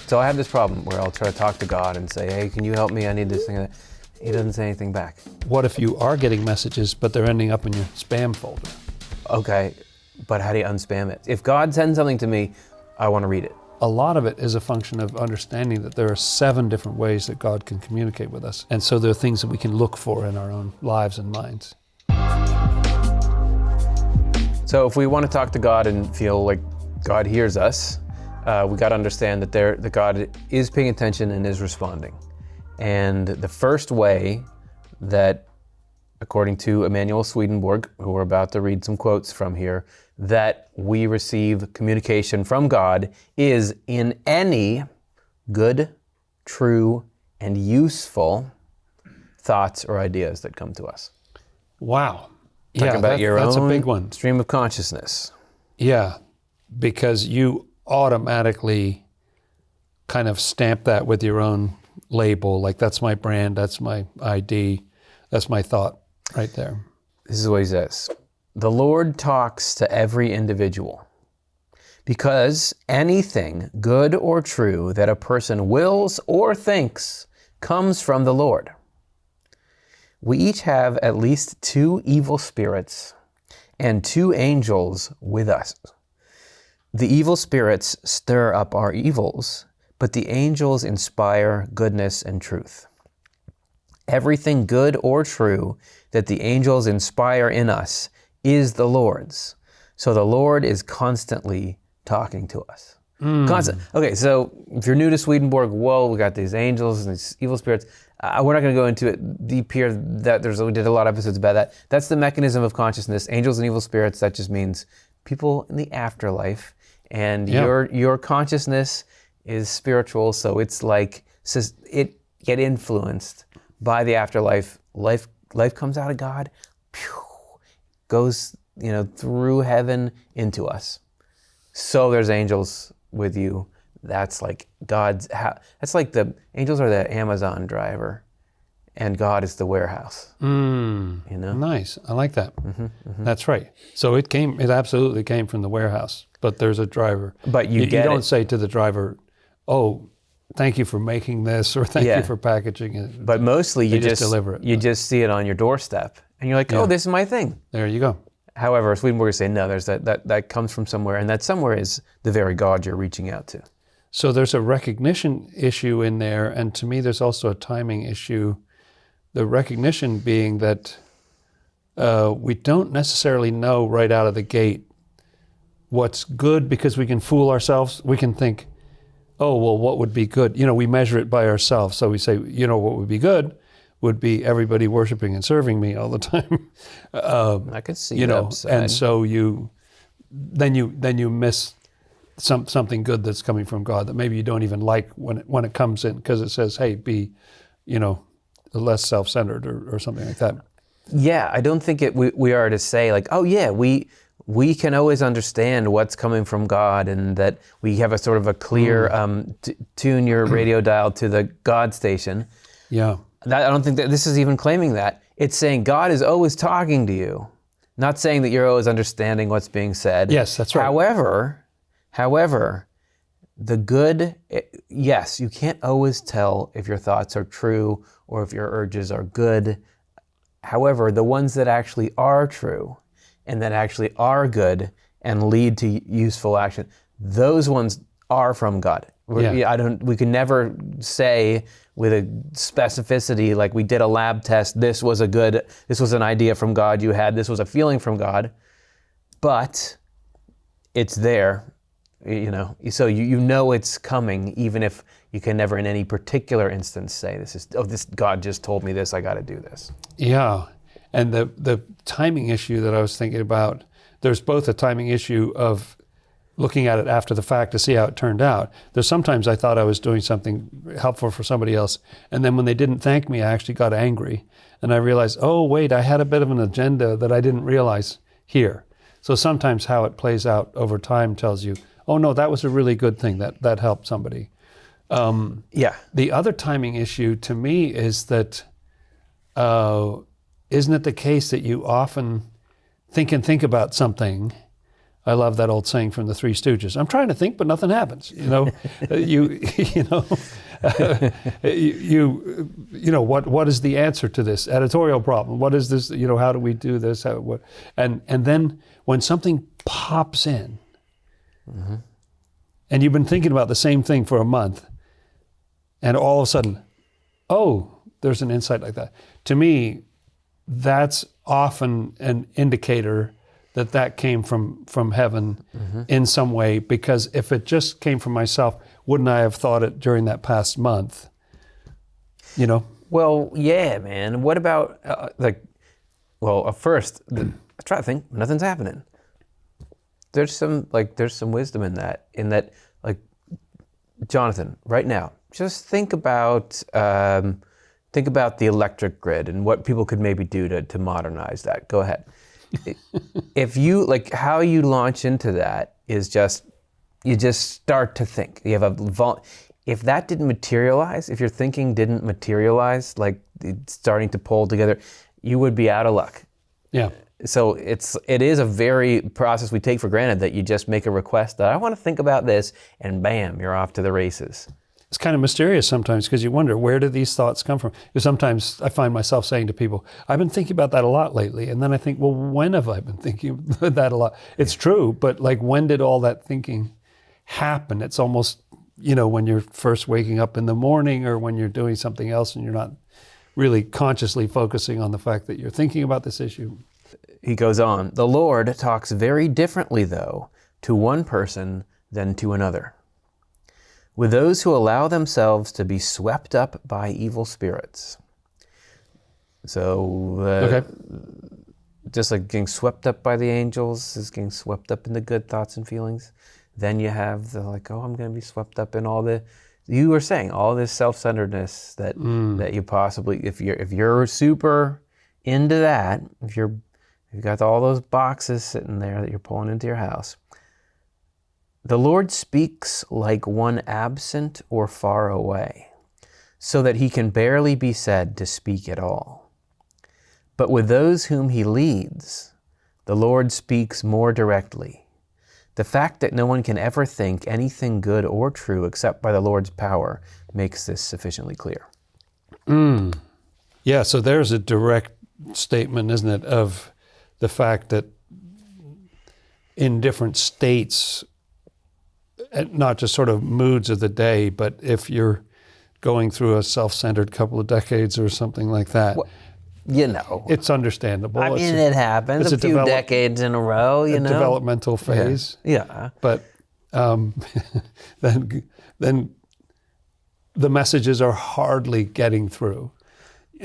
So I have this problem where I'll try to talk to God and say, hey, can you help me? I need this thing. And that. He doesn't say anything back. What if you are getting messages, but they're ending up in your spam folder? Okay, but how do you unspam it? If God sends something to me, I want to read it. A lot of it is a function of understanding that there are 7 different ways that God can communicate with us. And so there are things that we can look for in our own lives and minds. So if we want to talk to God and feel like God hears us, we got to understand that God is paying attention and is responding. And the first way that, according to Emanuel Swedenborg, who we're about to read some quotes from here, that we receive communication from God is in any good, true, and useful thoughts or ideas that come to us. Wow. Talk about your that's own a big one. stream of consciousness. Yeah, because you automatically kind of stamp that with your own label, like that's my brand, that's my ID, that's my thought right there. This is what he says. The Lord talks to every individual because anything good or true that a person wills or thinks comes from the Lord. We each have at least 2 evil spirits and 2 angels with us. The evil spirits stir up our evils, but the angels inspire goodness and truth. Everything good or true that the angels inspire in us is the Lord's. So the Lord is constantly talking to us. Okay, so if you're new to Swedenborg, whoa, we got these angels and these evil spirits. We're not going to go into it deep here. We did a lot of episodes about that. That's the mechanism of consciousness. Angels and evil spirits, that just means people in the afterlife. And your consciousness is spiritual, so it's like it get influenced by the afterlife. Life comes out of God, goes through heaven into us. So there's angels with you. That's like that's like the angels are the Amazon driver, and God is the warehouse. Nice. I like that. That's right. So it absolutely came from the warehouse, but there's a driver. But you don't say to the driver, oh, thank you for making this, or thank you for packaging it. But mostly you just deliver it. You just see it on your doorstep, and you're like, oh, this is my thing. There you go. However, Swedenborg say, no, there's that comes from somewhere, and that somewhere is the very God you're reaching out to. So there's a recognition issue in there, and to me there's also a timing issue. The recognition being that we don't necessarily know right out of the gate what's good, because we can fool ourselves. We can think, oh, well, what would be good? We measure it by ourselves. So we say, what would be good would be everybody worshiping and serving me all the time. I could see that upside. And so you miss something good that's coming from God that maybe you don't even like when it comes in, because it says, hey, be, less self-centered or something like that. Yeah, I don't think we are to say like, oh yeah, we can always understand what's coming from God, and that we have a sort of a clear tune your radio dial to the God station. Yeah. I don't think that this is even claiming that. It's saying God is always talking to you, not saying that you're always understanding what's being said. Yes, that's right. However, the good, yes, you can't always tell if your thoughts are true or if your urges are good. However, the ones that actually are true and that actually are good and lead to useful action, those ones are from God. We can never say with a specificity, like we did a lab test, this was an idea from God you had, this was a feeling from God, but it's there, so you know it's coming, even if you can never in any particular instance say this God just told me this, I got to do this. Yeah, and the timing issue that I was thinking about, there's both a timing issue of looking at it after the fact to see how it turned out. There's sometimes I thought I was doing something helpful for somebody else, and then when they didn't thank me, I actually got angry, and I realized, oh wait, I had a bit of an agenda that I didn't realize here. So sometimes how it plays out over time tells you, oh no, that was a really good thing, that helped somebody. The other timing issue to me is that, isn't it the case that you often think about something, I love that old saying from the Three Stooges. I'm trying to think, but nothing happens. You know, what is the answer to this editorial problem? What is this? You know, how do we do this? And then when something pops in, and you've been thinking about the same thing for a month, and all of a sudden, oh, there's an insight like that. To me, that's often an indicator that came from heaven in some way, because if it just came from myself, wouldn't I have thought it during that past month? You know? Well, yeah, man. What about, first, I try to think, nothing's happening. There's some wisdom in that, Jonathan, right now, just think about the electric grid and what people could maybe do to modernize that. Go ahead. If you, how you launch into that is you just start to think. You have if that didn't materialize, if your thinking didn't materialize, like starting to pull together, you would be out of luck. Yeah. So it is a very process we take for granted that you just make a request that I want to think about this, and bam, you're off to the races. It's kind of mysterious sometimes, because you wonder, where do these thoughts come from? Because sometimes I find myself saying to people, I've been thinking about that a lot lately. And then I think, well, when have I been thinking about that a lot? It's true, but when did all that thinking happen? It's almost, when you're first waking up in the morning, or when you're doing something else and you're not really consciously focusing on the fact that you're thinking about this issue. He goes on, the Lord talks very differently, though, to one person than to another. With those who allow themselves to be swept up by evil spirits. So, just like getting swept up by the angels is getting swept up in the good thoughts and feelings. Then you have the I'm going to be swept up in all you were saying, all this self-centeredness that you possibly, if you're super into that, if you've got all those boxes sitting there that you're pulling into your house. The Lord speaks like one absent or far away, so that he can barely be said to speak at all. But with those whom he leads, the Lord speaks more directly. The fact that no one can ever think anything good or true except by the Lord's power makes this sufficiently clear. Yeah, so there's a direct statement, isn't it, of the fact that in different states, not just sort of moods of the day, but if you're going through a self-centered couple of decades or something like that, it's understandable. I mean, it happens a few decades in a row, developmental phase. Yeah. But then the messages are hardly getting through.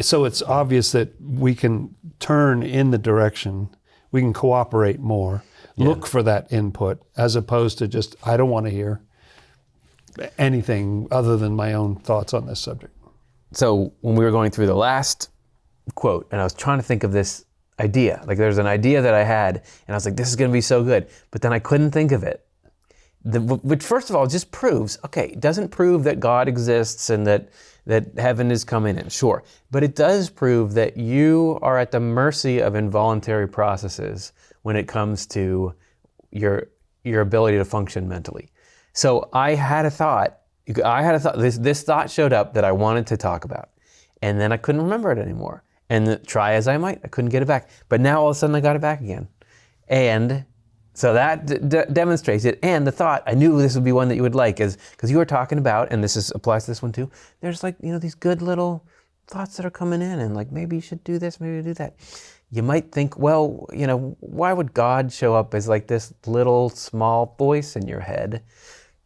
So it's obvious that we can turn in the direction, we can cooperate more, look for that input, as opposed to just, I don't want to hear anything other than my own thoughts on this subject. So when we were going through the last quote, and I was trying to think of this idea, there's an idea that I had, and I was like, this is going to be so good, but then I couldn't think of it. Which first of all just proves, it doesn't prove that God exists and that heaven is coming in, sure. But it does prove that you are at the mercy of involuntary processes when it comes to your ability to function mentally. So I had a thought, this thought showed up that I wanted to talk about. And then I couldn't remember it anymore. And try as I might, I couldn't get it back. But now all of a sudden I got it back again. And so that demonstrates it. And the thought, I knew this would be one that you would like, is because you were talking about, and applies to this one too, there's these good little thoughts that are coming in, and maybe you should do this, maybe do that. You might think, well, why would God show up as this little small voice in your head?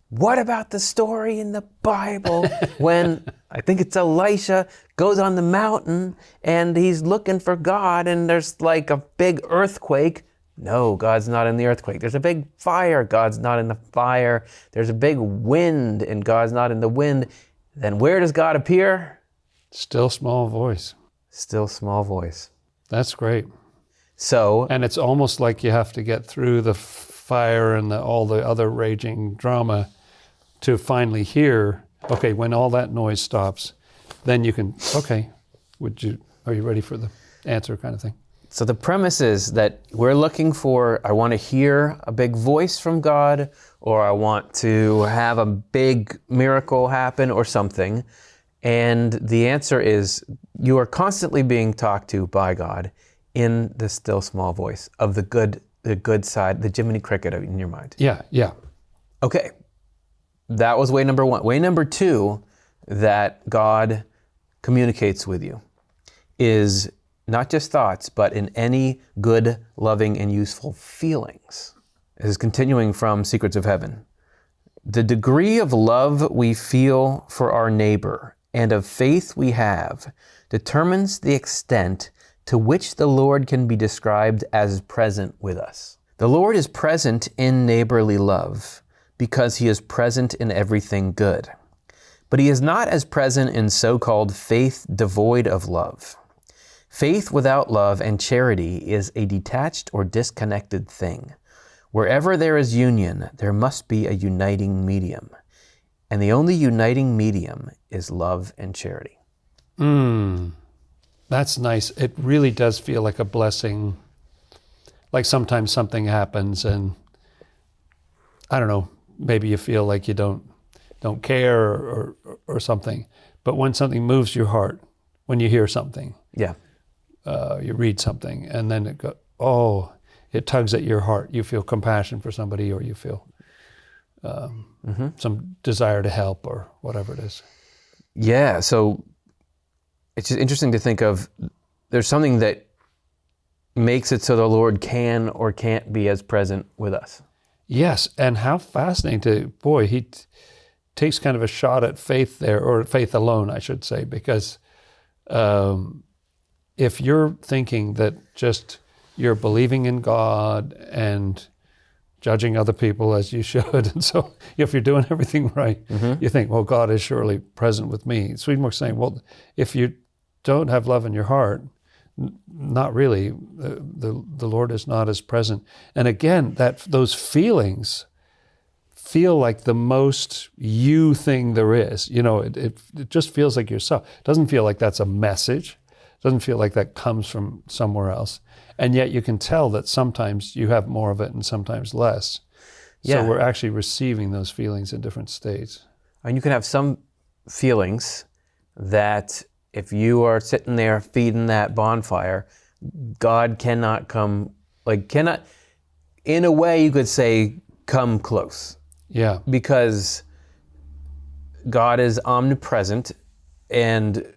What about the story in the Bible when, I think it's Elisha, goes on the mountain and he's looking for God, and there's a big earthquake? No, God's not in the earthquake. There's a big fire. God's not in the fire. There's a big wind, and God's not in the wind. Then where does God appear? Still small voice. Still small voice. That's great. So, and it's almost like you have to get through the fire and all the other raging drama to finally hear, when all that noise stops, then you can, are you ready for the answer kind of thing? So the premise is that we're looking for, I want to hear a big voice from God, or I want to have a big miracle happen or something. And the answer is you are constantly being talked to by God in the still small voice of the good side, the Jiminy Cricket in your mind. Yeah, yeah. Okay, that was way number one. Way number two that God communicates with you is not just thoughts, but in any good, loving, and useful feelings. This is continuing from Secrets of Heaven. The degree of love we feel for our neighbor and of faith we have determines the extent to which the Lord can be described as present with us. The Lord is present in neighborly love because he is present in everything good. But he is not as present in so-called faith devoid of love. Faith without love and charity is a detached or disconnected thing. Wherever there is union, there must be a uniting medium. And the only uniting medium is love and charity. That's nice. It really does feel like a blessing. Like sometimes something happens and, I don't know, maybe you feel like you don't care or something. But when something moves your heart, when you hear something, Yeah. you read something, and then it tugs at your heart. You feel compassion for somebody, or you feel some desire to help, or whatever it is. Yeah, so it's just interesting to think of, there's something that makes it so the Lord can or can't be as present with us. Yes, and how fascinating he takes kind of a shot at faith there, or faith alone, I should say, because if you're thinking that just you're believing in God and judging other people as you should, and so if you're doing everything right, you think, well, God is surely present with me. Swedenborg's saying, well, if you don't have love in your heart, not really. The Lord is not as present. And again, those feelings feel like the most you thing there is. You know, it just feels like yourself. It doesn't feel like that's a message. It doesn't feel like that comes from somewhere else. And yet you can tell that sometimes you have more of it and sometimes less. Yeah. So we're actually receiving those feelings in different states. And you can have some feelings that if you are sitting there feeding that bonfire, God cannot come, in a way you could say, come close. Yeah. Because God is omnipresent and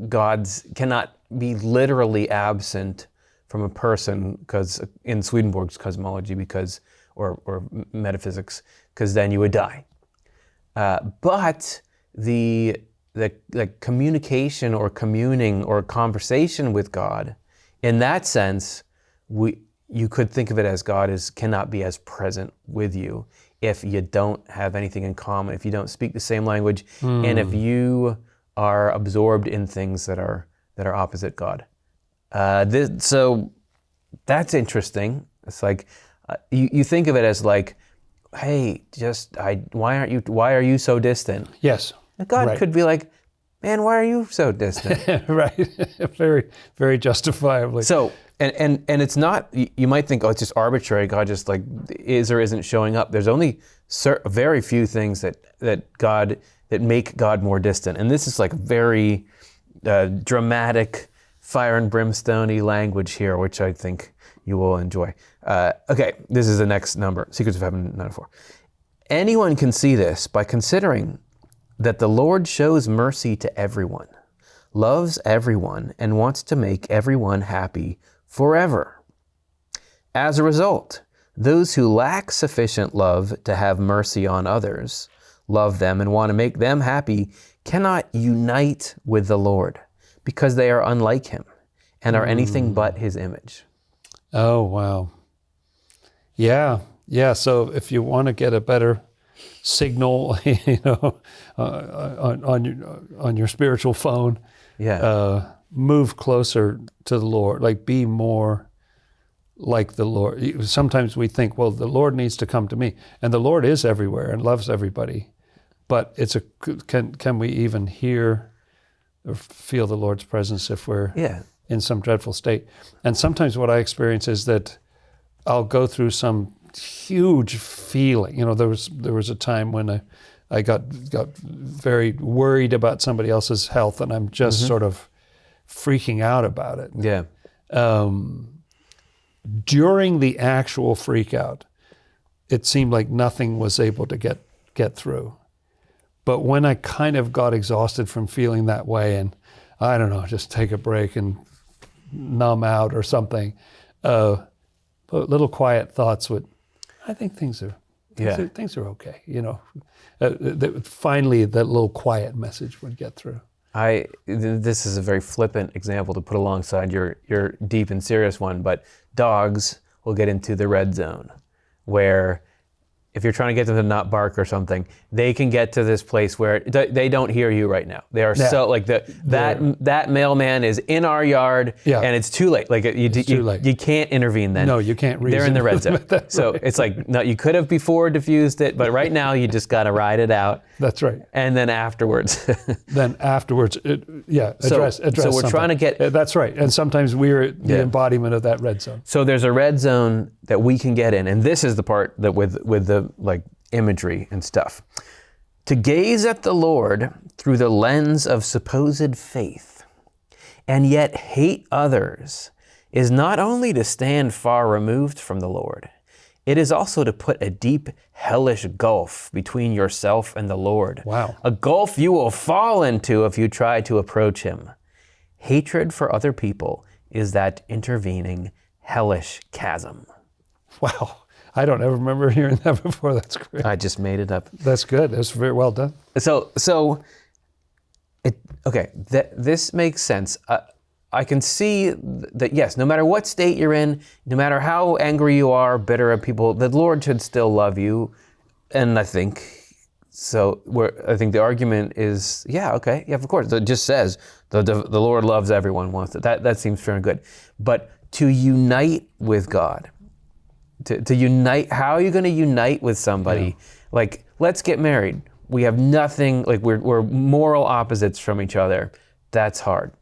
God cannot be literally absent from a person, because in Swedenborg's cosmology, or metaphysics, because then you would die. But the communication or communing or conversation with God, in that sense, you could think of it as God cannot be as present with you if you don't have anything in common, if you don't speak the same language, and if you are absorbed in things that are opposite God. So that's interesting. It's like you think of it as like, hey, why are you so distant? Yes. God could be like, man, why are you so distant? Right. Very, very justifiably. So, and it's not, you might think, oh, it's just arbitrary. God just like is or isn't showing up. There's only very few things that make God more distant. And this is like very dramatic, fire and brimstone-y language here, which I think you will enjoy. Okay, this is the next number, Secrets of Heaven 904. Anyone can see this by considering that the Lord shows mercy to everyone, loves everyone, and wants to make everyone happy forever. As a result, those who lack sufficient love to have mercy on others, love them and want to make them happy, cannot unite with the Lord because they are unlike him and are anything but his image. Oh, wow. Yeah. So if you want to get a better signal, on your spiritual phone, move closer to the Lord, like be more like the Lord. Sometimes we think, well, the Lord needs to come to me, and the Lord is everywhere and loves everybody. But can we even hear or feel the Lord's presence if we're in some dreadful state. And sometimes what I experience is that I'll go through some huge feeling. There was a time when I got very worried about somebody else's health, and I'm just sort of freaking out about it. Yeah. During the actual freak out, it seemed like nothing was able to get through. But when I kind of got exhausted from feeling that way, and I don't know, just take a break and numb out or something, little quiet thoughts I think things are okay. Finally, that little quiet message would get through. This is a very flippant example to put alongside your deep and serious one, but dogs will get into the red zone, where if you're trying to get them to not bark or something, they can get to this place where they don't hear you right now. They are so like that mailman is in our yard, and it's too late. Like too late. You can't intervene then. No, you can't reason. They're in the red zone. So right. It's like, no, you could have before diffused it, but right now you just got to ride it out. That's right. And then afterwards. address So we're something. trying to get. That's right. And sometimes we're the embodiment of that red zone. So there's a red zone that we can get in, and this is the part that with the like imagery and stuff. To gaze at the Lord through the lens of supposed faith, and yet hate others, is not only to stand far removed from the Lord, it is also to put a deep, hellish gulf between yourself and the Lord. Wow. A gulf you will fall into if you try to approach him. Hatred for other people is that intervening, hellish chasm. Wow. I don't ever remember hearing that before. That's great. I just made it up. That's good. That's very well done. This makes sense. I can see that, yes, no matter what state you're in, no matter how angry you are, bitter at people, the Lord should still love you. And I think the argument is, of course. It just says the Lord loves everyone. That seems fair and good. But to unite with God, to unite, how are you going to unite with somebody? Yeah. Like, let's get married. We have nothing, like we're moral opposites from each other. That's hard.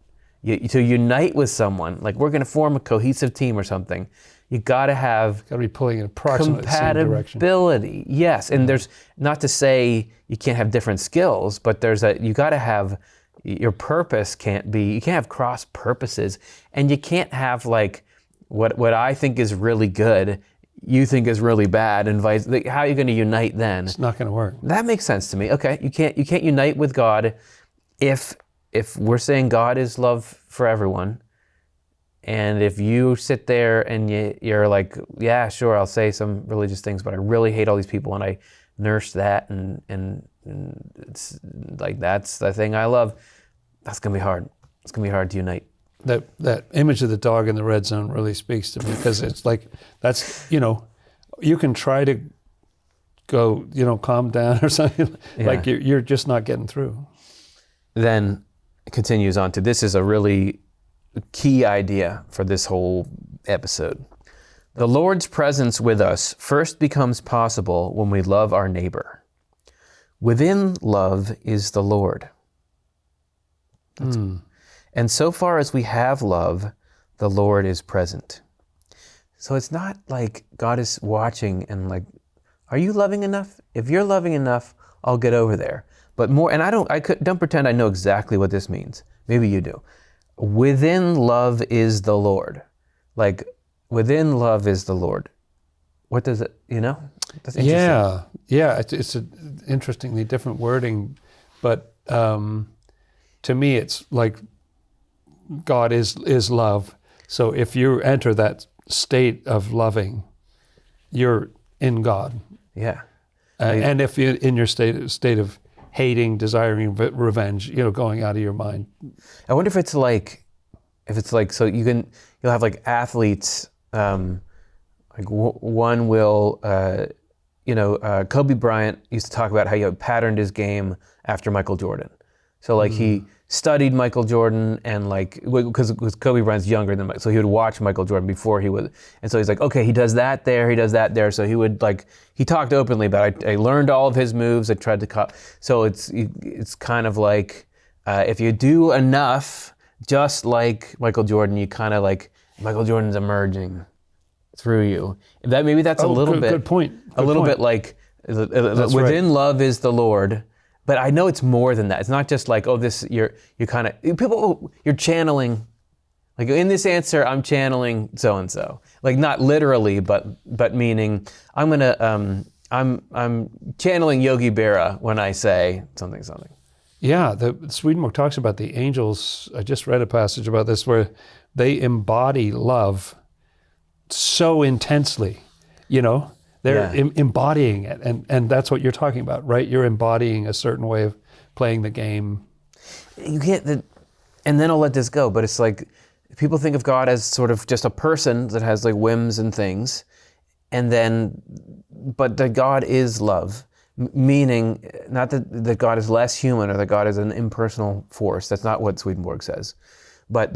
To unite with someone, like we're going to form a cohesive team or something, you got to be pulling in approximately the same direction. Compatibility, yes. And there's, not to say you can't have different skills, but you got to have, your purpose you can't have cross purposes, and you can't have like what I think is really good, you think is really bad, and vice. Like, how are you going to unite then? It's not going to work. That makes sense to me. Okay, you can't unite with God if we're saying God is love for everyone, and if you sit there and you're like, yeah, sure, I'll say some religious things, but I really hate all these people, and I nurse that, and it's like, that's the thing I love. That's gonna be hard. It's gonna be hard to unite. That image of the dog in the red zone really speaks to me, because it's like, that's, you can try to go, calm down or something, like you're just not getting through. Then it continues on to, this is a really key idea for this whole episode. The Lord's presence with us first becomes possible when we love our neighbor. Within love is the Lord. And so far as we have love, the Lord is present. So it's not like God is watching and like, are you loving enough? If you're loving enough, I'll get over there. But more, and I don't pretend I know exactly what this means. Maybe you do. Within love is the Lord. Like, within love is the Lord. What does it, That's interesting. Yeah. It's an interestingly different wording, but to me, it's like God is love. So if you enter that state of loving, you're in God. Yeah. And if you're in your state of hating, desiring revenge, going out of your mind. I wonder if it's like, so you'll have like athletes, like one will, Kobe Bryant used to talk about how he patterned his game after Michael Jordan. So like he studied Michael Jordan, and like, because Kobe Bryant's younger than Michael, so he would watch Michael Jordan before he would, and so he's like, okay, he does that there, he does that there. So he would he talked openly about, I learned all of his moves, I tried to so it's kind of like, if you do enough, just like Michael Jordan, you kind of like, Michael Jordan's emerging through you. Maybe that's a little bit. Good point. A little bit like within love is the Lord, but I know it's more than that. It's not just like, oh, this you're kind of you're channeling. Like in this answer, I'm channeling so and so. Like not literally, but meaning I'm channeling Yogi Berra when I say something. Yeah, the Swedenborg talks about the angels. I just read a passage about this where they embody love so intensely, they're embodying it. And that's what you're talking about, right? You're embodying a certain way of playing the game. You get and then I'll let this go, but it's like people think of God as sort of just a person that has like whims and things, but that God is love. Meaning, not that God is less human or that God is an impersonal force. That's not what Swedenborg says. But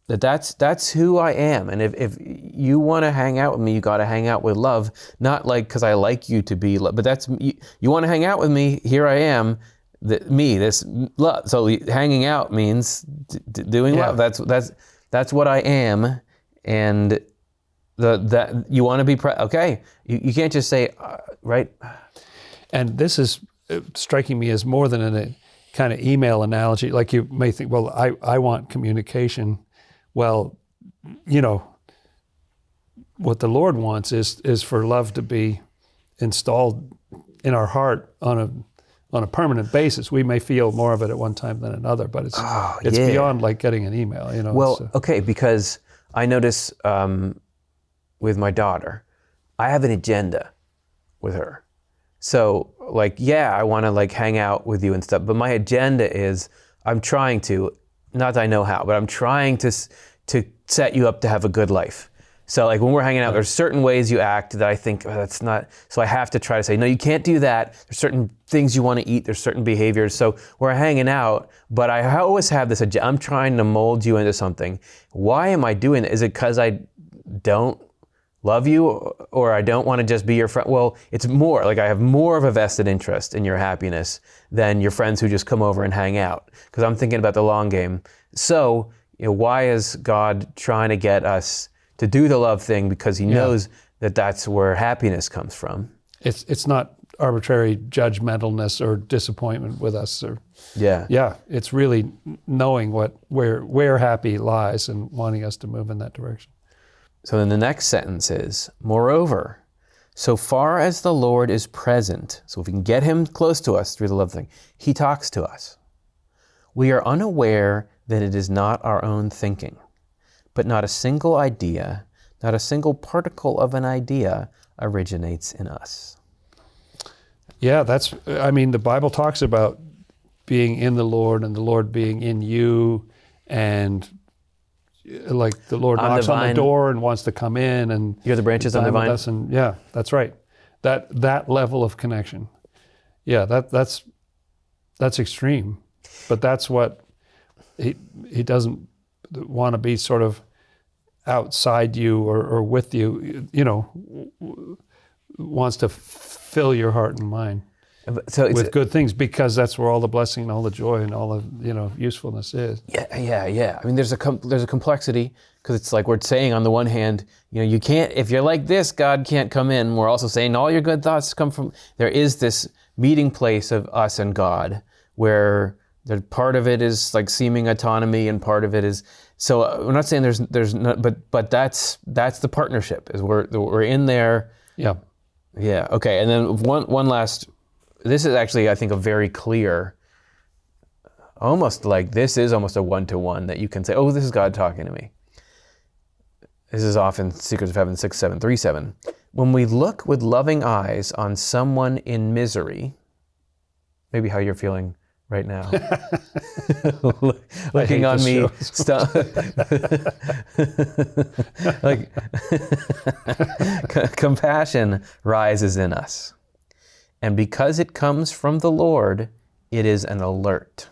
that's who I am. And if you want to hang out with me, you got to hang out with love. Not like because I like you to be love, but that's you want to hang out with me. Here I am, this love. So hanging out means doing love. That's what I am. And that you want to be okay. You can't just say right. And this is striking me as more than a kind of email analogy. Like you may think, well, I want communication. Well, what the Lord wants is for love to be installed in our heart on a permanent basis. We may feel more of it at one time than another, but it's beyond like getting an email. Well, okay, because I notice with my daughter, I have an agenda with her. So like, I want to like hang out with you and stuff, but my agenda is I'm trying to, not that I know how, but I'm trying to set you up to have a good life. So like when we're hanging out, there's certain ways you act that I think that's not, so I have to try to say, no, you can't do that. There's certain things you want to eat. There's certain behaviors. So we're hanging out, but I always have this agenda. I'm trying to mold you into something. Why am I doing it? Is it because I don't love you or I don't want to just be your friend? Well, it's more like I have more of a vested interest in your happiness than your friends who just come over and hang out, because I'm thinking about the long game. So why is God trying to get us to do the love thing? Because he knows that that's where happiness comes from. It's not arbitrary judgmentalness or disappointment with us, or it's really knowing where happy lies and wanting us to move in that direction. So then the next sentence is, moreover, so far as the Lord is present, so if we can get him close to us through the love thing, he talks to us. We are unaware that it is not our own thinking, but not a single idea, not a single particle of an idea originates in us. Yeah, the Bible talks about being in the Lord and the Lord being in you, and like the Lord knocks on the door and wants to come in, and you're the branches on the vine. And that's right. That level of connection. Yeah, that's extreme, but that's what he doesn't want to be sort of outside you or with you. Wants to fill your heart and mind with good things, because that's where all the blessing and all the joy and all the usefulness is. Yeah. I mean, there's a complexity, because it's like we're saying on the one hand, you can't, if you're like this, God can't come in. We're also saying all your good thoughts come from. There is this meeting place of us and God, where part of it is like seeming autonomy, and part of it is. So we're not saying there's not, but that's the partnership, is we're in there. Yeah. Yeah. Okay. And then one last. This is actually, I think, a very clear, this is almost a one-to-one that you can say, oh, this is God talking to me. This is often Secrets of Heaven 6737. When we look with loving eyes on someone in misery, maybe how you're feeling right now, looking on me, compassion rises in us. And because it comes from the Lord, it is an alert.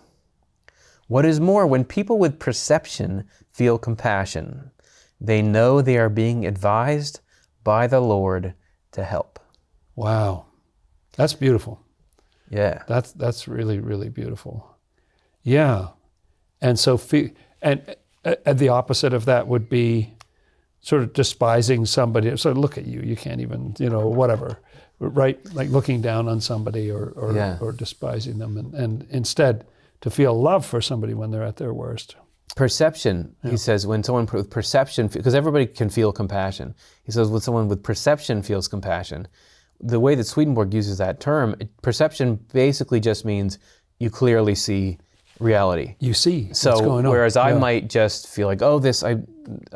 What is more, when people with perception feel compassion, they know they are being advised by the Lord to help. Wow. That's beautiful. Yeah. That's really, really beautiful. Yeah. And so, And the opposite of that would be sort of despising somebody. So look at you, you can't even, whatever, right? Like looking down on somebody or despising them, and instead to feel love for somebody when they're at their worst. Perception, he says, when someone with perception, because everybody can feel compassion. He says when someone with perception feels compassion, the way that Swedenborg uses that term, perception basically just means you clearly see reality. You see so what's going on. Whereas I might just feel like,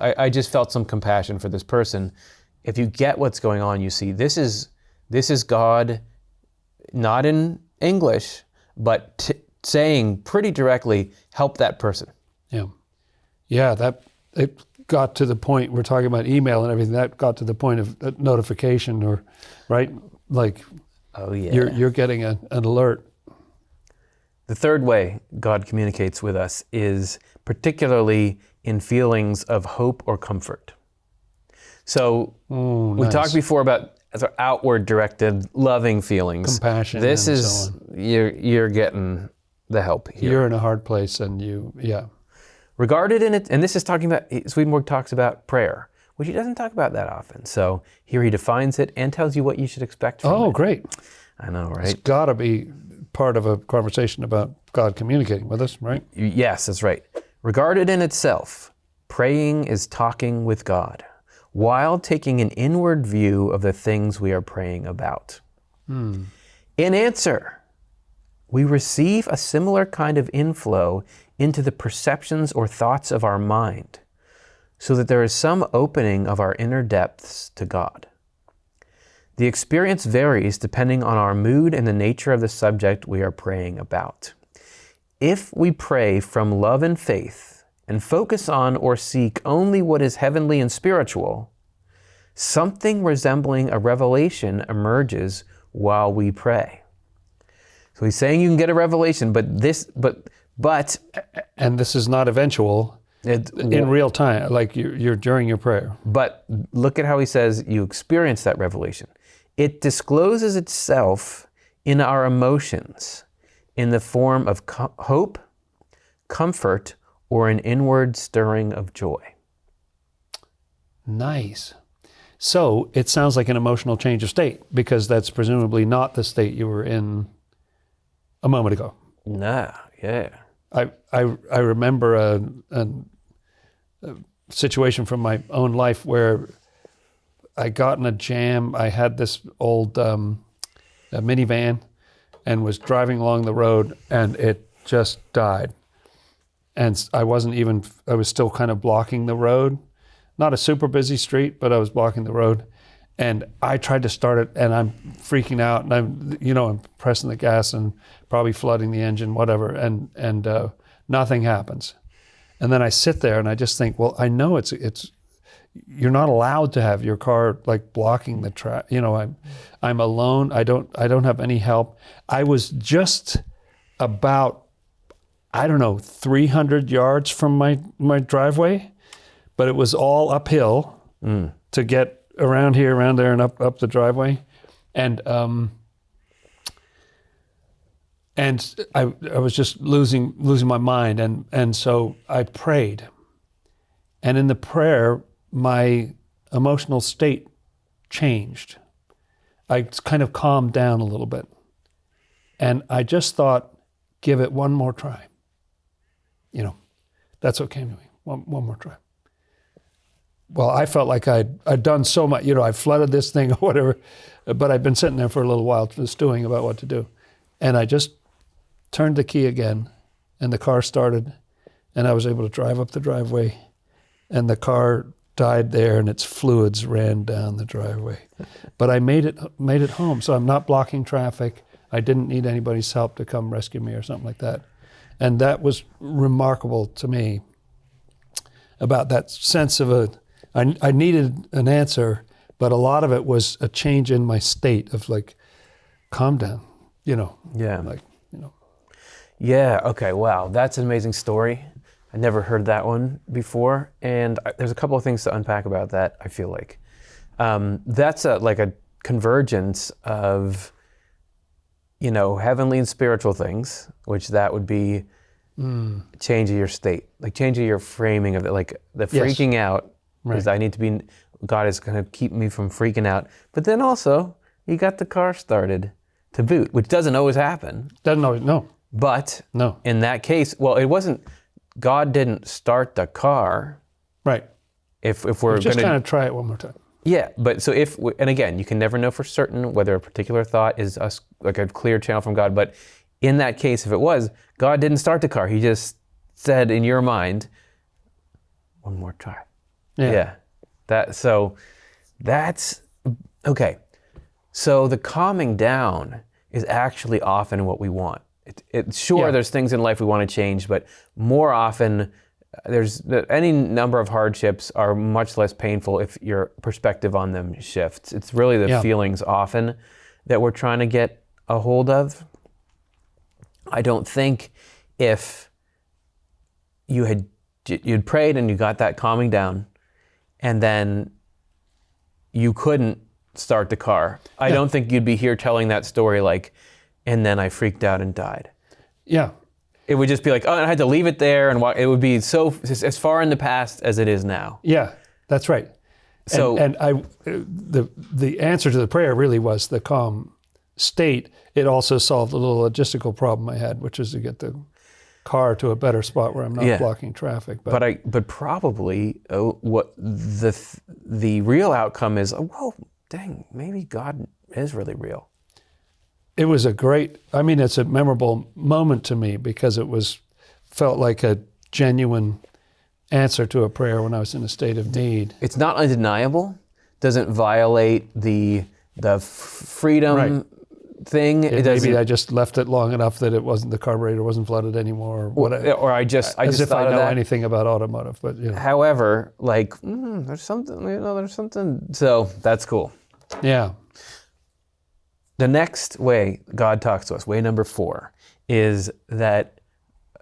I just felt some compassion for this person. If you get what's going on, you see this is God, not in English, but saying pretty directly, help that person. Yeah, that it got to the point, we're talking about email and everything, that got to the point of notification, or right, like you're getting an alert. The third way God communicates with us is particularly in feelings of hope or comfort. So we talked before about outward directed, loving feelings. Compassion. This and is, so on. You're getting the help here. You're in a hard place and Regarded in it, and this is talking about, Swedenborg talks about prayer, which he doesn't talk about that often. So here he defines it and tells you what you should expect from it. Oh, great. I know, right? It's got to be part of a conversation about God communicating with us, right? Yes, that's right. Regarded in itself, praying is talking with God while taking an inward view of the things we are praying about. In answer, we receive a similar kind of inflow into the perceptions or thoughts of our mind, so that there is some opening of our inner depths to God. The experience varies depending on our mood and the nature of the subject we are praying about. If we pray from love and faith and focus on or seek only what is heavenly and spiritual, something resembling a revelation emerges while we pray. So he's saying you can get a revelation, but and this is not eventual. In real time, like you're during your prayer. But look at how he says you experience that revelation. It discloses itself in our emotions in the form of hope, comfort, or an inward stirring of joy. Nice. So it sounds like an emotional change of state, because that's presumably not the state you were in a moment ago. Nah, yeah. I remember a situation from my own life where I got in a jam. I had this old a minivan and was driving along the road, and it just died. And I was still kind of blocking the road. Not a super busy street, but I was blocking the road. And I tried to start it, and I'm freaking out, and I'm pressing the gas and probably flooding the engine, whatever, and nothing happens. And then I sit there and I just think, well, I know it's you're not allowed to have your car like blocking the track. I'm alone. I don't have any help. I was just about 300 yards from my driveway, but it was all uphill to get around here, around there, and up the driveway. And I was just losing my mind. And so I prayed. And in the prayer, my emotional state changed. I kind of calmed down a little bit. And I just thought, give it one more try. That's what came to me. One more try. Well, I felt like I'd done so much, I flooded this thing or whatever, but I'd been sitting there for a little while stewing about what to do. And I just turned the key again, and the car started, and I was able to drive up the driveway, and the car died there, and its fluids ran down the driveway. But I made it home, so I'm not blocking traffic. I didn't need anybody's help to come rescue me or something like that. And that was remarkable to me, about that sense of I needed an answer, but a lot of it was a change in my state of like, calm down, Yeah. Yeah, okay, wow, that's an amazing story. I never heard that one before, and there's a couple of things to unpack about that, I feel like. That's like a convergence of, heavenly and spiritual things, which that would be change of your state, like change of your framing of it, like the freaking out is I need to be, God is going to keep me from freaking out. But then also, you got the car started to boot, which doesn't always happen. Doesn't always, no. But No. in that case, well, it wasn't, God didn't start the car. Right. If we're going just to kind of try it one more time. Yeah, but so and again, you can never know for certain whether a particular thought is like a clear channel from God, but in that case, if it was, God didn't start the car. He just said in your mind, one more try. Yeah. That's okay. So the calming down is actually often what we want. There's things in life we want to change, but more often there's any number of hardships are much less painful if your perspective on them shifts. It's really the feelings often that we're trying to get a hold of. I don't think if you'd prayed and you got that calming down and then you couldn't start the car, I don't think you'd be here telling that story like, and then I freaked out and died. Yeah. It would just be like, oh, I had to leave it there, and it would be so as far in the past as it is now. Yeah, that's right. So, the answer to the prayer really was the calm state. It also solved a little logistical problem I had, which is to get the car to a better spot where I'm not blocking traffic. But probably what the real outcome is, well, dang, maybe God is really real. It was it's a memorable moment to me because felt like a genuine answer to a prayer when I was in a state of need. It's not undeniable. Doesn't violate the freedom thing. Maybe I just left it long enough that the carburetor wasn't flooded anymore, or whatever. Or I just as if thought I know that. anything about automotive. But however, there's something. So that's cool. Yeah. The next way God talks to us, way number 4, is that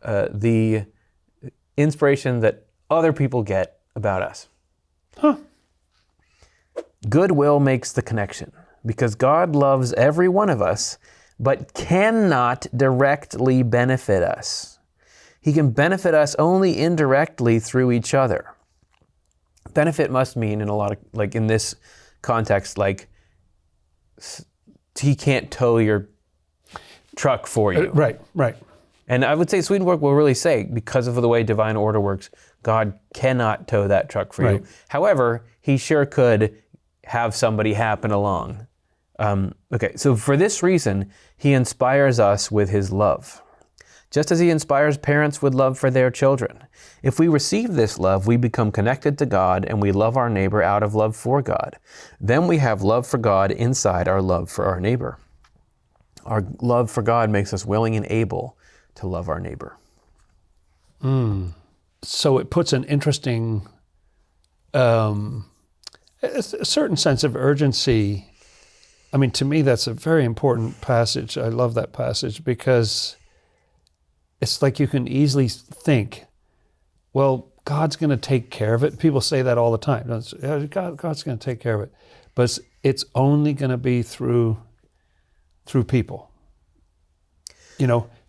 the inspiration that other people get about us. Goodwill makes the connection because God loves every one of us, but cannot directly benefit us. He can benefit us only indirectly through each other. Benefit must mean in a lot of, in this context, he can't tow your truck for you. Right. And I would say Swedenborg will really say, because of the way divine order works, God cannot tow that truck for you. However, he sure could have somebody happen along. So for this reason, he inspires us with his love, just as he inspires parents with love for their children. If we receive this love, we become connected to God and we love our neighbor out of love for God. Then we have love for God inside our love for our neighbor. Our love for God makes us willing and able to love our neighbor. So it puts an interesting, a certain sense of urgency. I mean, to me, that's a very important passage. I love that passage because it's like you can easily think, well, God's going to take care of it. People say that all the time. God's going to take care of it. But it's only going to be through people.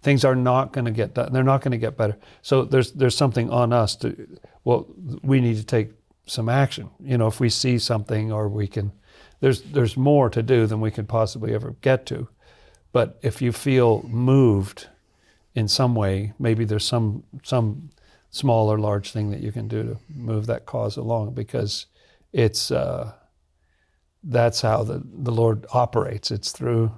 Things are not going to get done. They're not going to get better. So there's something on us we need to take some action. If we see something or we can, there's more to do than we could possibly ever get to. But if you feel moved in some way, maybe there's some small or large thing that you can do to move that cause along, because it's that's how the Lord operates. It's through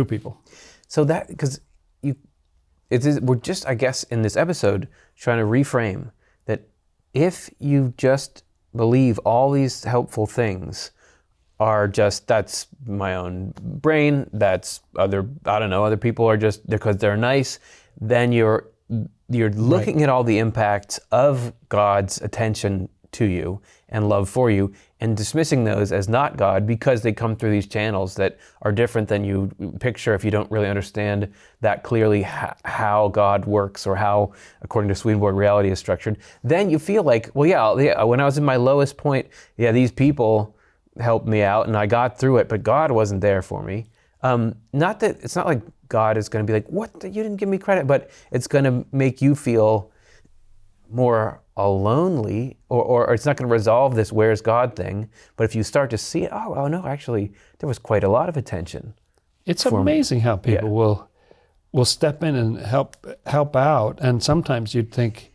people. So that, because we're just, I guess, in this episode trying to reframe that if you just believe all these helpful things are just, that's my own brain, that's other people are just, because they're nice, then you're looking at all the impacts of God's attention to you and love for you and dismissing those as not God because they come through these channels that are different than you picture if you don't really understand that clearly how God works or how, according to Swedenborg, reality is structured. Then you feel like, well, yeah, when I was in my lowest point, these people helped me out and I got through it, but God wasn't there for me. Not that it's not like God is going to be like, what? You didn't give me credit. But it's going to make you feel more lonely, or it's not going to resolve this where's God thing. But if you start to see it, oh no, actually, there was quite a lot of attention. It's amazing how people will step in and help out. And sometimes you'd think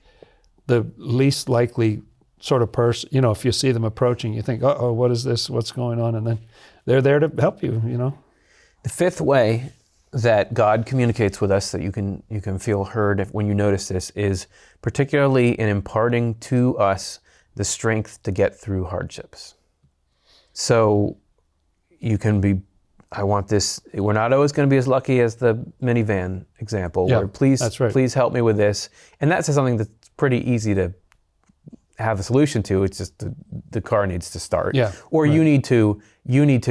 the least likely sort of person, if you see them approaching, you think, uh-oh, what is this? What's going on? And then they're there to help you, The fifth way that God communicates with us that you can feel heard when you notice this is particularly in imparting to us the strength to get through hardships. So you can be, I want this, we're not always going to be as lucky as the minivan example, where please help me with this. And that's something that's pretty easy to have a solution to. It's just the car needs to start. Yeah, or you need to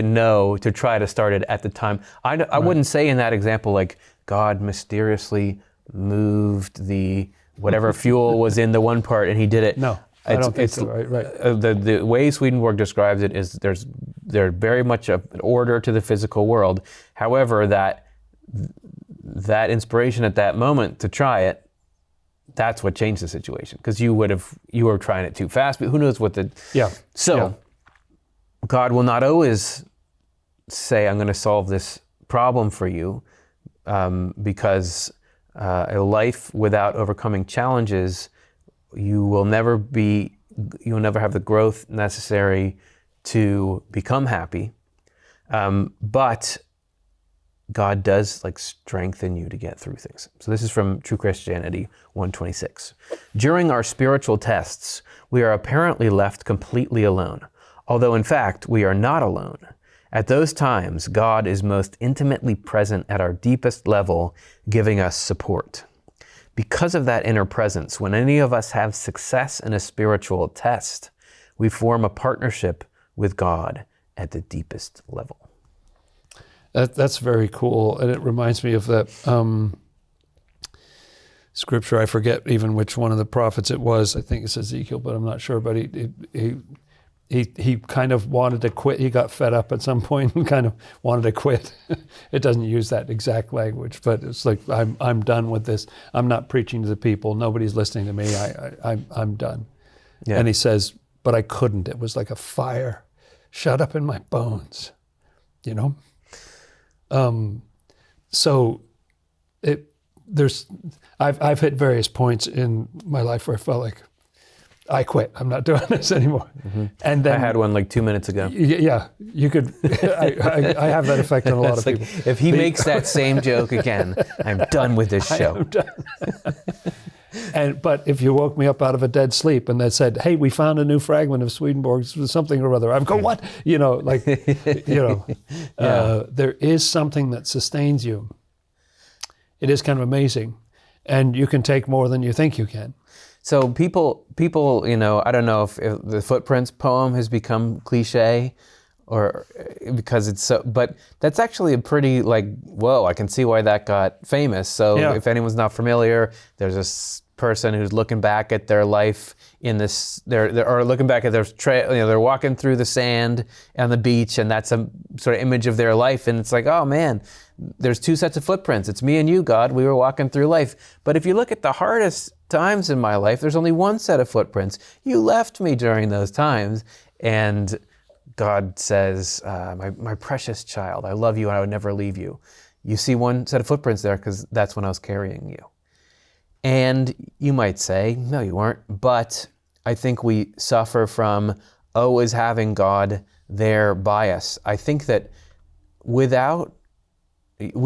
know to try to start it at the time. I wouldn't say in that example like God mysteriously moved the whatever fuel was in the one part and he did it. No, I don't think so. Right. The way Swedenborg describes it is there's very much an order to the physical world. However, that inspiration at that moment to try it, that's what changed the situation, because you were trying it too fast, but who knows what God will not always say, I'm going to solve this problem for you, because a life without overcoming challenges, you'll never have the growth necessary to become happy. But God does strengthen you to get through things. So this is from True Christianity 126. During our spiritual tests, we are apparently left completely alone, although in fact we are not alone. At those times, God is most intimately present at our deepest level, giving us support. Because of that inner presence, when any of us have success in a spiritual test, we form a partnership with God at the deepest level. That's very cool, and it reminds me of that scripture. I forget even which one of the prophets it was. I think it's Ezekiel, but I'm not sure. But he kind of wanted to quit. He got fed up at some point and kind of wanted to quit. It doesn't use that exact language, but it's like, I'm done with this. I'm not preaching to the people. Nobody's listening to me. I'm done. Yeah. And he says, but I couldn't. It was like a fire shut up in my bones, So I've hit various points in my life where I felt like I quit. I'm not doing this anymore. Mm-hmm. And then I had one 2 minutes ago. Yeah, you could. I have that effect on a lot of people. If he makes that same joke again, I'm done with this show. I'm done. But if you woke me up out of a dead sleep and they said, "Hey, we found a new fragment of Swedenborg's something or other," I'd go, "What?" There is something that sustains you. It is kind of amazing, and you can take more than you think you can. So people, I don't know if the Footprints poem has become cliche, or because it's so, but that's actually a pretty whoa, I can see why that got famous. So if anyone's not familiar, there's this person who's looking back at their life in this, or looking back at their trail, they're walking through the sand on the beach, and that's a sort of image of their life, and it's like, oh man, there's two sets of footprints. It's me and you, God. We were walking through life. But if you look at the hardest times in my life, there's only one set of footprints. You left me during those times, and God says, my precious child, I love you and I would never leave you. You see one set of footprints there because that's when I was carrying you. And you might say, no, you weren't. But I think we suffer from always having God there by us. I think that we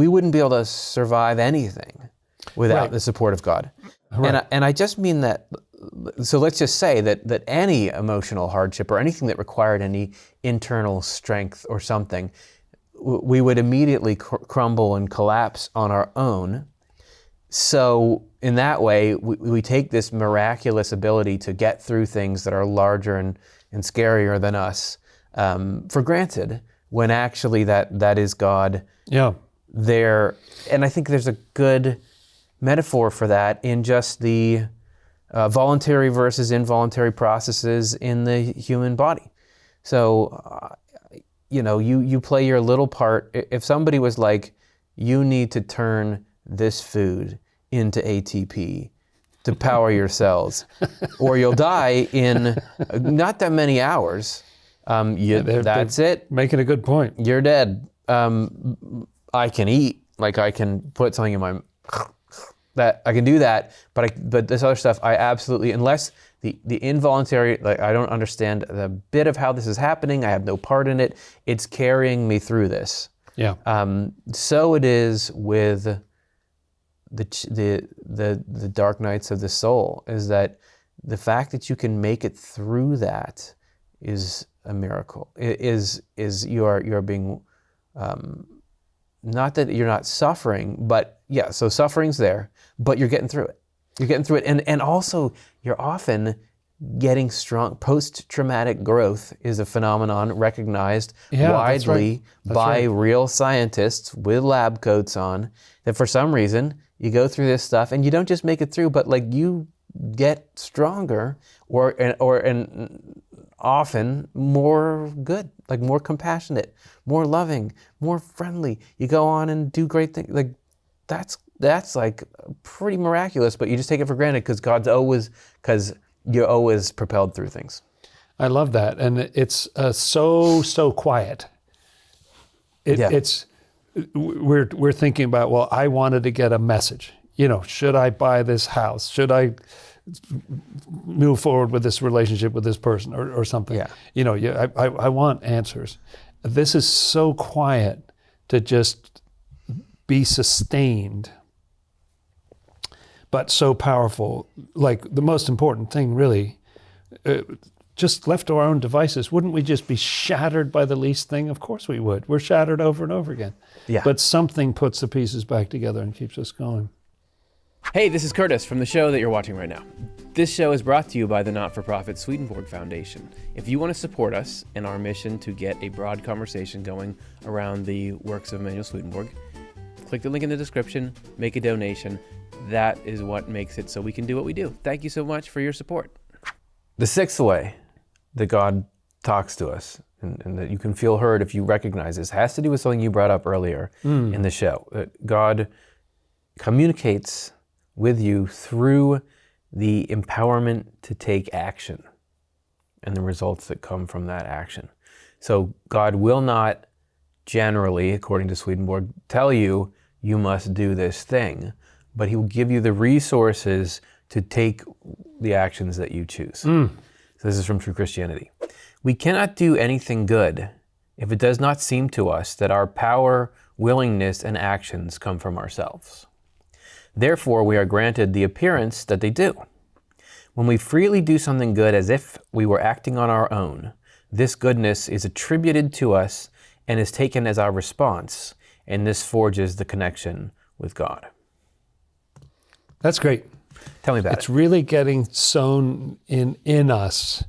wouldn't be able to survive anything without the support of God. Right. And I just mean that, so let's just say that any emotional hardship or anything that required any internal strength or something, we would immediately crumble and collapse on our own. So in that way, we take this miraculous ability to get through things that are larger and scarier than us for granted, when actually that is God there. And I think there's a good metaphor for that in just the voluntary versus involuntary processes in the human body. So, you play your little part. If somebody was like, you need to turn this food into ATP to power your cells, or you'll die in not that many hours. That's it. Making a good point. You're dead. I can eat, like I can put something in my, that I can do that, but this other stuff, I absolutely, unless the involuntary, like I don't understand the bit of how this is happening, I have no part in it, it's carrying me through this. Yeah. So it is with the dark nights of the soul, is that the fact that you can make it through that is a miracle. Is you are being, not that you're not suffering, but yeah, so suffering's there, but you're getting through it. You're getting through it, and also you're often getting strong. Post-traumatic growth is a phenomenon recognized widely by real scientists with lab coats on, that for some reason you go through this stuff and you don't just make it through, but like you get stronger and often more good, like more compassionate, more loving, more friendly. You go on and do great things. Like that's like pretty miraculous, but you just take it for granted because you're always propelled through things. I love that, and it's so quiet. It's we're thinking about, well, I wanted to get a message. Should I buy this house? Should I move forward with this relationship with this person or something? Yeah. I want answers. This is so quiet to just be sustained, but so powerful. Like the most important thing, really, just left to our own devices, wouldn't we just be shattered by the least thing? Of course we would. We're shattered over and over again. Yeah. But something puts the pieces back together and keeps us going. Hey, this is Curtis from the show that you're watching right now. This show is brought to you by the not-for-profit Swedenborg Foundation. If you want to support us in our mission to get a broad conversation going around the works of Emanuel Swedenborg, click the link in the description, make a donation. That is what makes it so we can do what we do. Thank you so much for your support. The sixth way that God talks to us and that you can feel heard if you recognize this has to do with something you brought up earlier in the show. That God communicates with you through the empowerment to take action and the results that come from that action. So God will not generally, according to Swedenborg, tell you, you must do this thing, but he will give you the resources to take the actions that you choose. So this is from True Christianity. We cannot do anything good if it does not seem to us that our power, willingness, and actions come from ourselves. Therefore, we are granted the appearance that they do. When we freely do something good as if we were acting on our own, this goodness is attributed to us and is taken as our response, and this forges the connection with God. That's great. Tell me about It's really getting sown in us,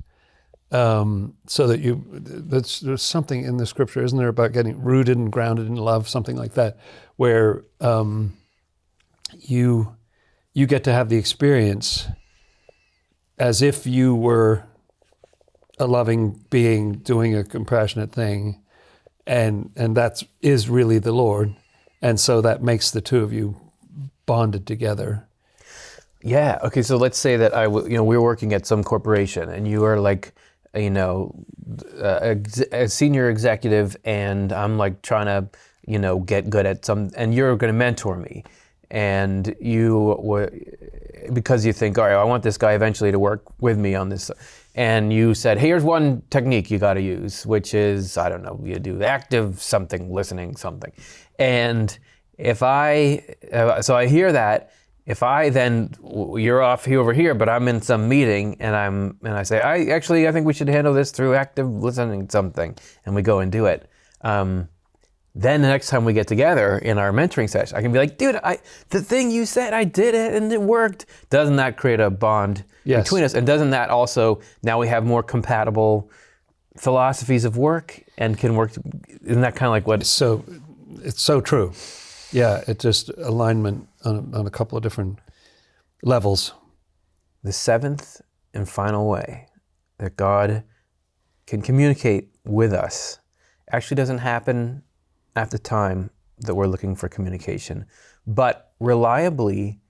so that there's something in the scripture, isn't there, about getting rooted and grounded in love, something like that, where you get to have the experience as if you were a loving being doing a compassionate thing, and that is really the Lord, and so that makes the two of you bonded together. Yeah. Okay. So let's say that we're working at some corporation, and you are like, a senior executive, and I'm like trying to, get good at some, and you're going to mentor me, and because you think, all right, I want this guy eventually to work with me on this, and you said, hey, here's one technique you got to use, which is, I don't know, you do active something, listening something, and if so I hear that. If I then, you're off here over here, but I'm in some meeting and I say, I think we should handle this through active listening something, and we go and do it. Then the next time we get together in our mentoring session, I can be like, dude, the thing you said, I did it and it worked. Doesn't that create a bond between us? And doesn't that also, now we have more compatible philosophies of work and can work, isn't that kind of like what? So it's so true. Yeah, it's just alignment on a couple of different levels. The seventh and final way that God can communicate with us actually doesn't happen at the time that we're looking for communication, but reliably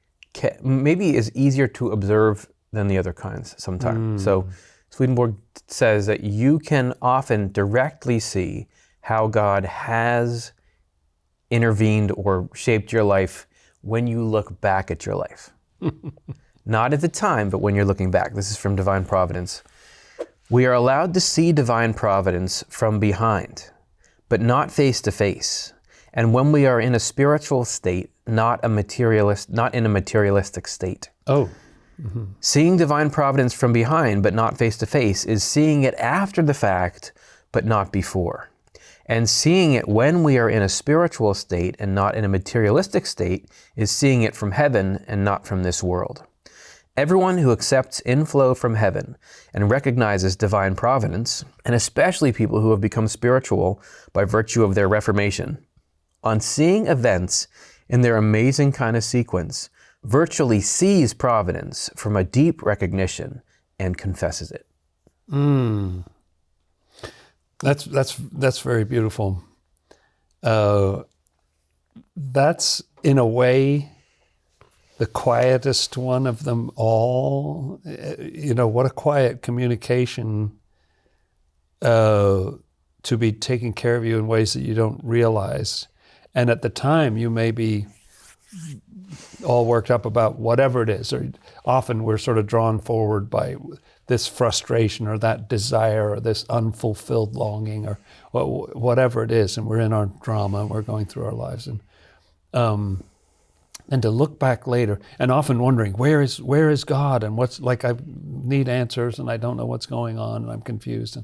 maybe is easier to observe than the other kinds sometimes. So Swedenborg says that you can often directly see how God has intervened or shaped your life when you look back at your life. Not at the time, but when you're looking back. This is from Divine Providence. We are allowed to see divine providence from behind, but not face to face. And when we are in a spiritual state, not in a materialistic state. Oh. Seeing divine providence from behind, but not face to face, is seeing it after the fact, but not before. And seeing it when we are in a spiritual state and not in a materialistic state is seeing it from heaven and not from this world. Everyone who accepts inflow from heaven and recognizes divine providence, and especially people who have become spiritual by virtue of their reformation, on seeing events in their amazing kind of sequence, virtually sees providence from a deep recognition and confesses it. That's very beautiful. That's in a way the quietest one of them all. What a quiet communication to be taking care of you in ways that you don't realize. And at the time, you may be all worked up about whatever it is, or often we're sort of drawn forward by this frustration or that desire or this unfulfilled longing or whatever it is, and we're in our drama and we're going through our lives, and to look back later and often wondering where is God, and what's, like, I need answers and I don't know what's going on and I'm confused,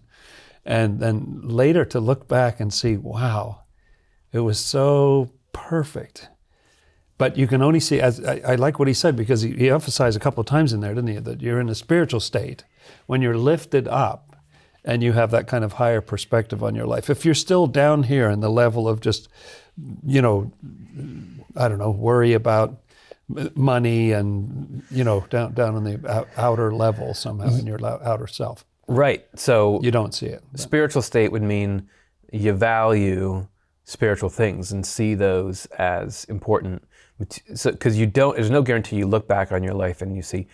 and then later to look back and see, wow, it was so perfect. But you can only see, as I like what he said, because he emphasized a couple of times in there, didn't he, that you're in a spiritual state when you're lifted up and you have that kind of higher perspective on your life. If you're still down here in the level of just, worry about money and, down on the outer level somehow in your outer self. Right. So you don't see it. Spiritual state would mean you value spiritual things and see those as important. So, because there's no guarantee you look back on your life and you see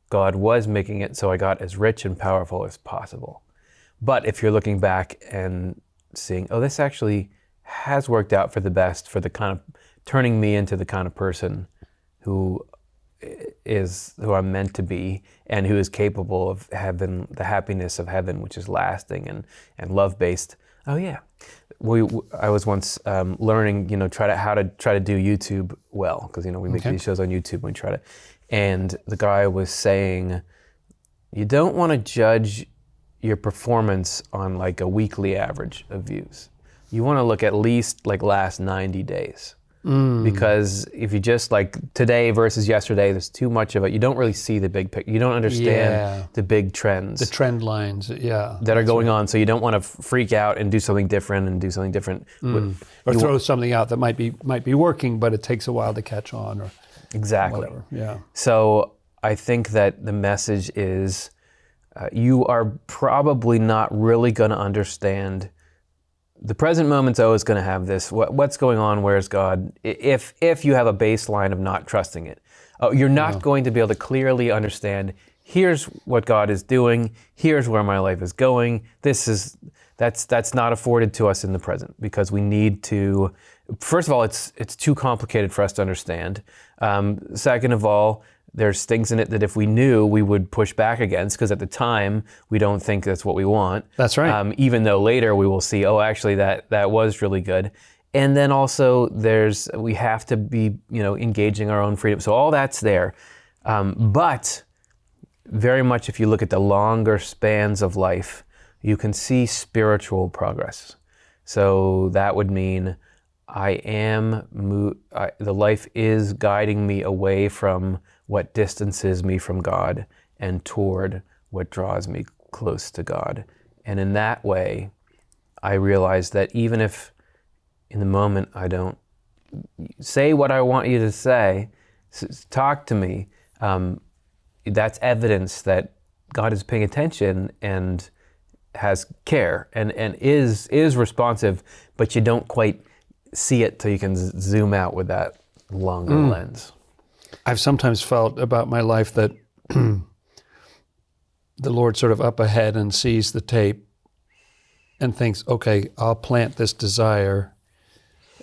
God was making it so I got as rich and powerful as possible. But if you're looking back and seeing, oh, this actually has worked out for the best, for the kind of turning me into the kind of person who I'm meant to be and who is capable of having the happiness of heaven, which is lasting and love-based. Oh yeah. I was once learning, how to do YouTube well, because we make these shows on YouTube and we try to. And the guy was saying, you don't want to judge your performance on like a weekly average of views. You want to look at least like last 90 days. Because if you just like today versus yesterday, there's too much of it. You don't really see the big picture. You don't understand the big trends. The trend lines, that are going on. So you don't want to freak out and do something different Or throw something out that might be working, but it takes a while to catch on or exactly. Whatever. Yeah. So I think that the message is you are probably not really going to understand. The present moment's always going to have this. What's going on? Where's God? If you have a baseline of not trusting it, you're not going to be able to clearly understand. Here's what God is doing. Here's where my life is going. That's not afforded to us in the present because we need to. First of all, it's too complicated for us to understand. Second of all, there's things in it that if we knew, we would push back against because at the time, we don't think that's what we want. That's right. Even though later we will see, oh, actually that was really good. And then also we have to be, engaging our own freedom. So all that's there. But very much if you look at the longer spans of life, you can see spiritual progress. So that would mean the life is guiding me away from what distances me from God and toward what draws me close to God. And in that way, I realize that even if in the moment I don't say what I want you to say, talk to me, that's evidence that God is paying attention and has care and is responsive, but you don't quite see it till you can zoom out with that longer lens. I've sometimes felt about my life that the Lord sort of up ahead and sees the tape and thinks, okay, I'll plant this desire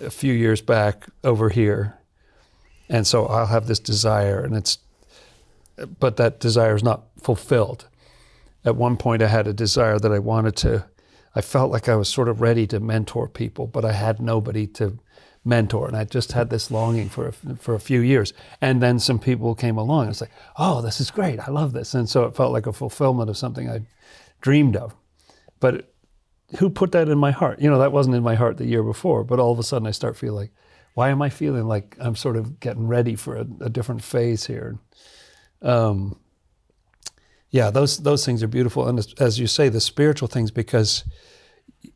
a few years back over here. And so I'll have this desire, but that desire is not fulfilled. At one point I had a desire that I felt like I was sort of ready to mentor people, but I had nobody to mentor. And I just had this longing for a few years. And then some people came along and it's like, oh, this is great. I love this. And so it felt like a fulfillment of something I dreamed of. But who put that in my heart? That wasn't in my heart the year before, but all of a sudden I start feeling like, why am I feeling like I'm sort of getting ready for a different phase here? Yeah, those things are beautiful. And as you say, the spiritual things, because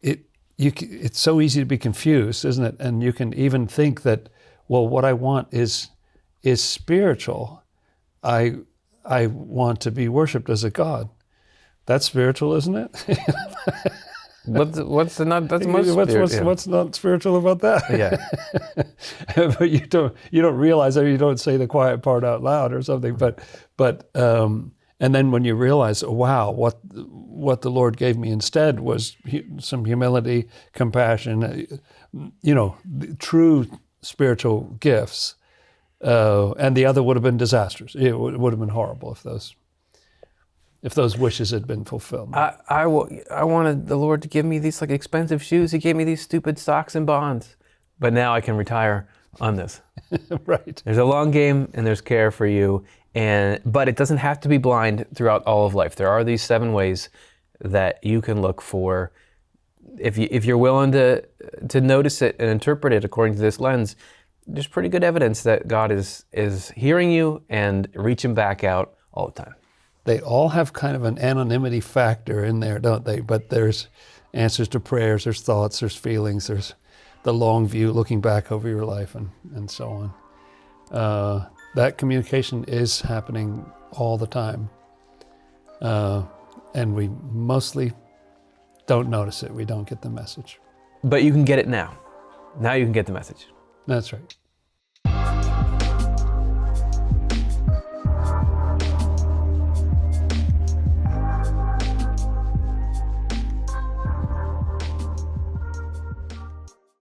it's so easy to be confused, isn't it? And you can even think that, well, what I want is spiritual. I want to be worshipped as a God. That's spiritual, isn't it? What's not? That's most spiritual. What's not spiritual about that? Yeah. But you don't realize that. You don't say the quiet part out loud or something. But and then when you realize, oh, wow, what the Lord gave me instead was some humility, compassion, true spiritual gifts, and the other would have been disastrous. It would have been horrible if those wishes had been fulfilled. I wanted the Lord to give me these like expensive shoes. He gave me these stupid stocks and bonds, but now I can retire on this. Right. There's a long game and there's care for you, but it doesn't have to be blind throughout all of life. There are these 7 ways that you can look for. If you're willing to notice it and interpret it according to this lens, there's pretty good evidence that God is hearing you and reaching back out all the time. They all have kind of an anonymity factor in there, don't they? But there's answers to prayers, there's thoughts, there's feelings, there's the long view, looking back over your life and so on. That communication is happening all the time. And we mostly don't notice it. We don't get the message. But you can get it now. Now you can get the message. That's right.